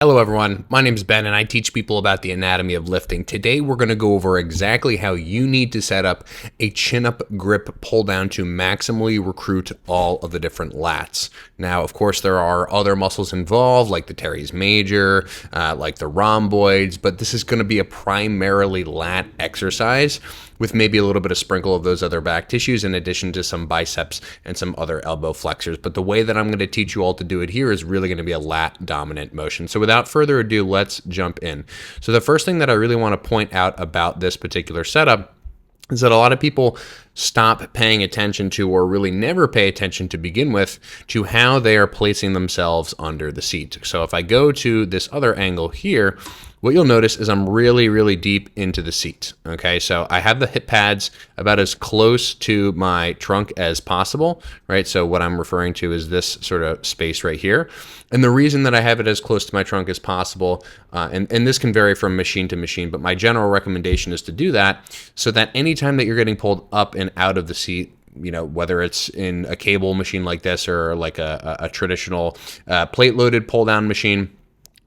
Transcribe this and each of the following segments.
Hello everyone, my name is Ben and I teach people about the anatomy of lifting. Today we're going to go over exactly how you need to set up a chin-up grip pull down to maximally recruit all of the different lats. Now, of course, there are other muscles involved like the teres major, like the rhomboids, but this is going to be a primarily lat exercise with maybe a little bit of sprinkle of those other back tissues in addition to some biceps and some other elbow flexors. But the way that I'm going to teach you all to do it here is really going to be a lat dominant motion. So without further ado, let's jump in. So the first thing that I really want to point out about this particular setup is that a lot of people stop paying attention to, or really never pay attention to begin with, to how they are placing themselves under the seat. So if I go to this other angle here, what you'll notice is I'm really deep into the seat. Okay, so I have the hip pads about as close to my trunk as possible, right? So what I'm referring to is this sort of space right here. And the reason that I have it as close to my trunk as possible, and this can vary from machine to machine, but my general recommendation is to do that so that anytime that you're getting pulled up and out of the seat, you know, whether it's in a cable machine like this or like a traditional plate loaded pull down machine,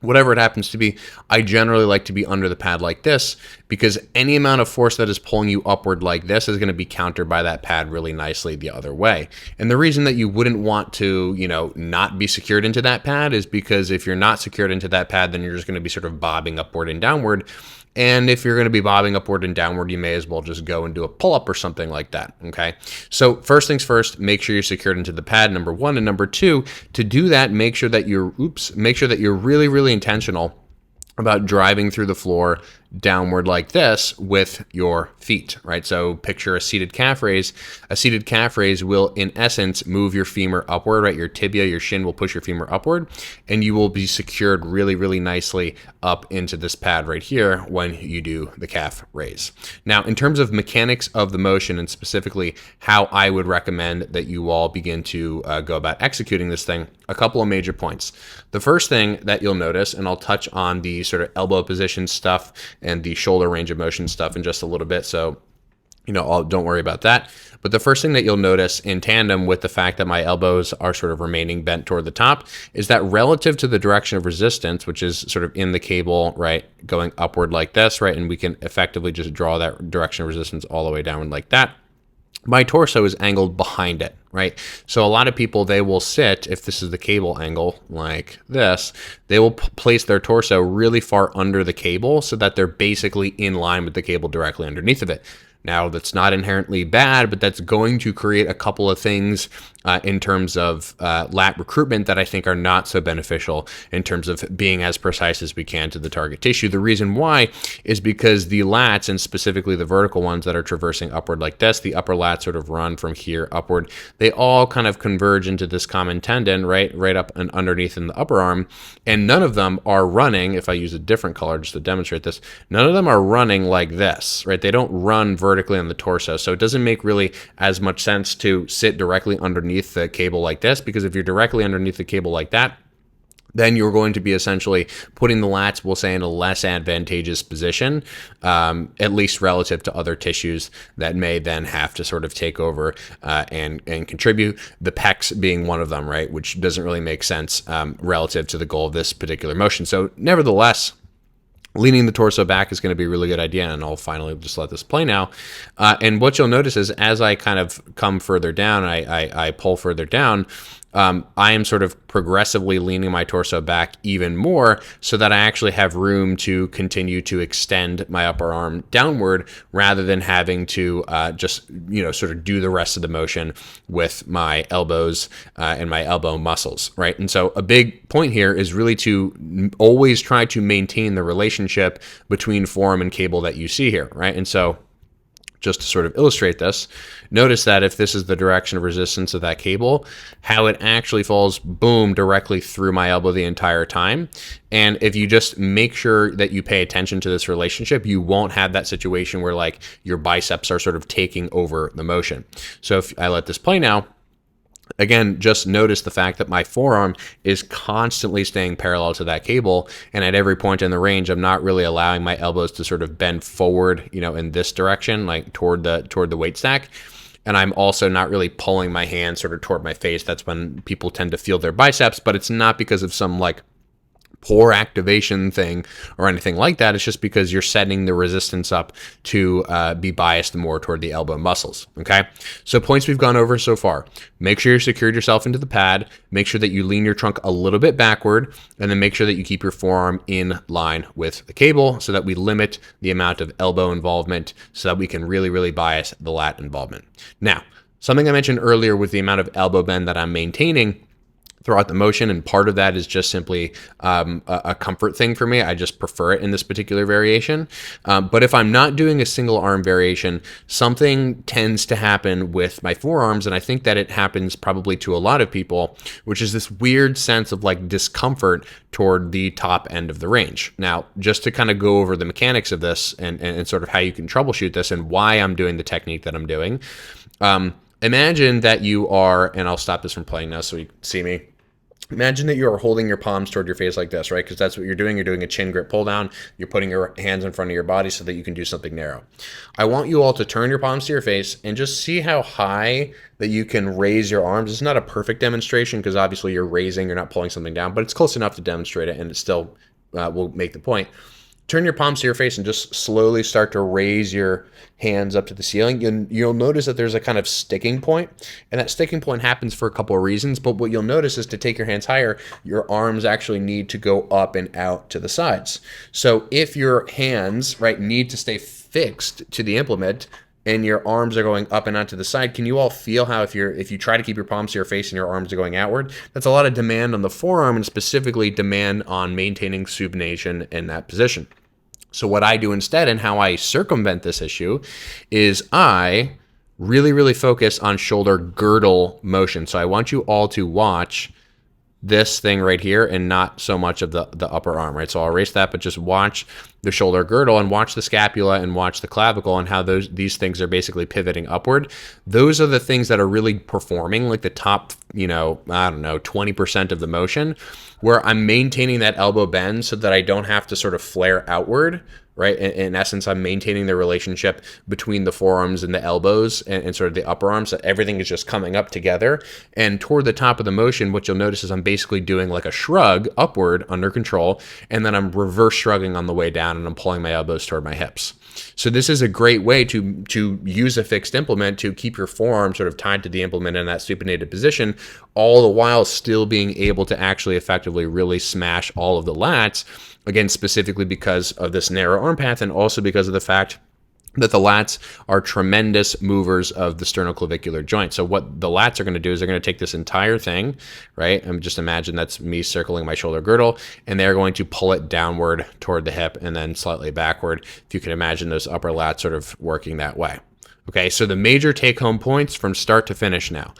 whatever it happens to be, I generally like to be under the pad like this because any amount of force that is pulling you upward like this is going to be countered by that pad really nicely the other way. And the reason that you wouldn't want to, you know, not be secured into that pad is because if you're not secured into that pad, then you're just going to be sort of bobbing upward and downward. And if you're going to be bobbing upward and downward, you may as well just go and do a pull-up or something like that, okay? So first things first, make sure you're secured into the pad, number one. And number two, to do that, make sure that you're really intentional about driving through the floor downward like this with your feet, right? So picture a seated calf raise. A seated calf raise will, in essence, move your femur upward, right? Your tibia, your shin will push your femur upward, and you will be secured really nicely up into this pad right here when you do the calf raise. Now, in terms of mechanics of the motion and specifically how I would recommend that you all begin to go about executing this thing, a couple of major points. The first thing that you'll notice, and I'll touch on the sort of elbow position stuff and the shoulder range of motion stuff in just a little bit. So, you know, don't worry about that. But the first thing that you'll notice in tandem with the fact that my elbows are sort of remaining bent toward the top is that relative to the direction of resistance, which is sort of in the cable, right, going upward like this, right, and we can effectively just draw that direction of resistance all the way downward like that, my torso is angled behind it, right? So a lot of people, they will sit, if this is the cable angle like this, they will place their torso really far under the cable so that they're basically in line with the cable directly underneath of it. Now, that's not inherently bad, but that's going to create a couple of things in terms of lat recruitment that I think are not so beneficial in terms of being as precise as we can to the target tissue. The reason why is because the lats, and specifically the vertical ones that are traversing upward like this, the upper lats sort of run from here upward. They all kind of converge into this common tendon, right up and underneath in the upper arm, and none of them are running, if I use a different color just to demonstrate this, none of them are running like this, right? They don't run vertically on the torso, so it doesn't make really as much sense to sit directly underneath the cable like this, because if you're directly underneath the cable like that, then you're going to be essentially putting the lats, we'll say, in a less advantageous position, at least relative to other tissues that may then have to sort of take over and contribute, the pecs being one of them, right, which doesn't really make sense relative to the goal of this particular motion. So nevertheless, leaning the torso back is going to be a really good idea, and I'll finally just let this play now. And what you'll notice is as I kind of come further down, I pull further down, I am sort of progressively leaning my torso back even more so that I actually have room to continue to extend my upper arm downward rather than having to just, you know, sort of do the rest of the motion with my elbows and my elbow muscles, right? And so a big point here is really to always try to maintain the relationship between forearm and cable that you see here, right? And so just to sort of illustrate this, notice that if this is the direction of resistance of that cable, how it actually falls, boom, directly through my elbow the entire time. And if you just make sure that you pay attention to this relationship, you won't have that situation where like your biceps are sort of taking over the motion. So if I let this play now, again, just notice the fact that my forearm is constantly staying parallel to that cable, and at every point in the range, I'm not really allowing my elbows to sort of bend forward, you know, in this direction, like toward the weight stack. And I'm also not really pulling my hand sort of toward my face. That's when people tend to feel their biceps, but it's not because of some like poor activation thing or anything like that. It's just because you're setting the resistance up to be biased more toward the elbow muscles. Okay, so points we've gone over so far: make sure you secured yourself into the pad, make sure that you lean your trunk a little bit backward, and then make sure that you keep your forearm in line with the cable so that we limit the amount of elbow involvement, so that we can really bias the lat involvement. Now, something I mentioned earlier with the amount of elbow bend that I'm maintaining throughout the motion, and part of that is just simply a comfort thing for me. I just prefer it in this particular variation. But if I'm not doing a single arm variation, something tends to happen with my forearms, and I think that it happens probably to a lot of people, which is this weird sense of like discomfort toward the top end of the range. Now, just to kind of go over the mechanics of this and sort of how you can troubleshoot this and why I'm doing the technique that I'm doing, imagine that you are, and I'll stop this from playing now so you can see me. Imagine that you're holding your palms toward your face like this, right? Because that's what you're doing. You're doing a chin grip pull down. You're putting your hands in front of your body so that you can do something narrow. I want you all to turn your palms to your face and just see how high that you can raise your arms. It's not a perfect demonstration because obviously you're raising, you're not pulling something down, but it's close enough to demonstrate it, and it still will make the point. Turn your palms to your face and just slowly start to raise your hands up to the ceiling. You'll notice that there's a kind of sticking point, and that sticking point happens for a couple of reasons, but what you'll notice is to take your hands higher, your arms actually need to go up and out to the sides. So if your hands, right, need to stay fixed to the implement, and your arms are going up and out to the side, can you all feel how if you try to keep your palms to your face and your arms are going outward, that's a lot of demand on the forearm, and specifically demand on maintaining supination in that position. So what I do instead, and how I circumvent this issue, is I really focus on shoulder girdle motion. So I want you all to watch this thing right here and not so much of the upper arm, right? So I'll erase that, but just watch the shoulder girdle and watch the scapula and watch the clavicle and how these things are basically pivoting upward. Those are the things that are really performing like the top, I don't know, 20% of the motion, where I'm maintaining that elbow bend so that I don't have to sort of flare outward, right? In essence, I'm maintaining the relationship between the forearms and the elbows and sort of the upper arms, so everything is just coming up together. And toward the top of the motion, what you'll notice is I'm basically doing like a shrug upward under control, and then I'm reverse shrugging on the way down, and I'm pulling my elbows toward my hips. So this is a great way to use a fixed implement to keep your forearm sort of tied to the implement in that supinated position, all the while still being able to actually effectively really smash all of the lats, again, specifically because of this narrow arm path, and also because of the fact that the lats are tremendous movers of the sternoclavicular joint. So what the lats are going to do is they're going to take this entire thing, right? And just imagine that's me circling my shoulder girdle, and they're going to pull it downward toward the hip and then slightly backward. If you can imagine those upper lats sort of working that way. Okay, so the major take-home points from start to finish now.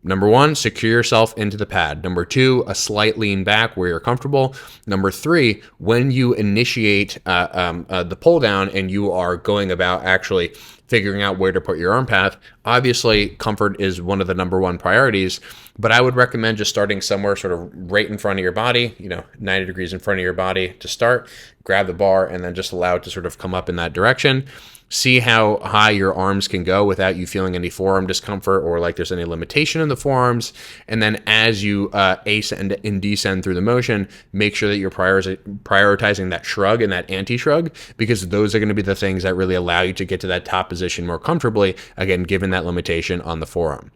Number one, secure yourself into the pad. Number two, a slight lean back where you're comfortable. Number three, when you initiate the pull down and you are going about actually figuring out where to put your arm path, obviously comfort is one of the number one priorities, but I would recommend just starting somewhere sort of right in front of your body, 90 degrees in front of your body to start, grab the bar, and then just allow it to sort of come up in that direction. See how high your arms can go without you feeling any forearm discomfort or like there's any limitation in the forearms. And then as you ascend and descend through the motion, make sure that you're prioritizing that shrug and that anti-shrug, because those are going to be the things that really allow you to get to that top position more comfortably, again, given that limitation on the forearm.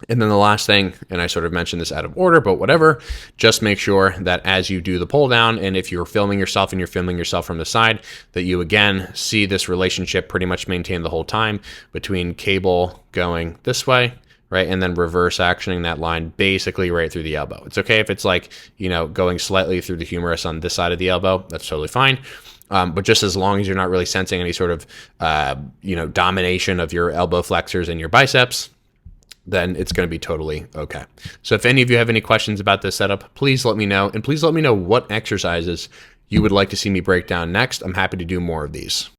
And then the last thing, and I sort of mentioned this out of order, but whatever, just make sure that as you do the pull down, and if you're filming yourself and you're filming yourself from the side, that you again see this relationship pretty much maintained the whole time between cable going this way, right, and then reverse actioning that line basically right through the elbow. It's okay if it's like, going slightly through the humerus on this side of the elbow, that's totally fine. But just as long as you're not really sensing any sort of, domination of your elbow flexors and your biceps, then it's going to be totally okay. So if any of you have any questions about this setup, please let me know. And please let me know what exercises you would like to see me break down next. I'm happy to do more of these.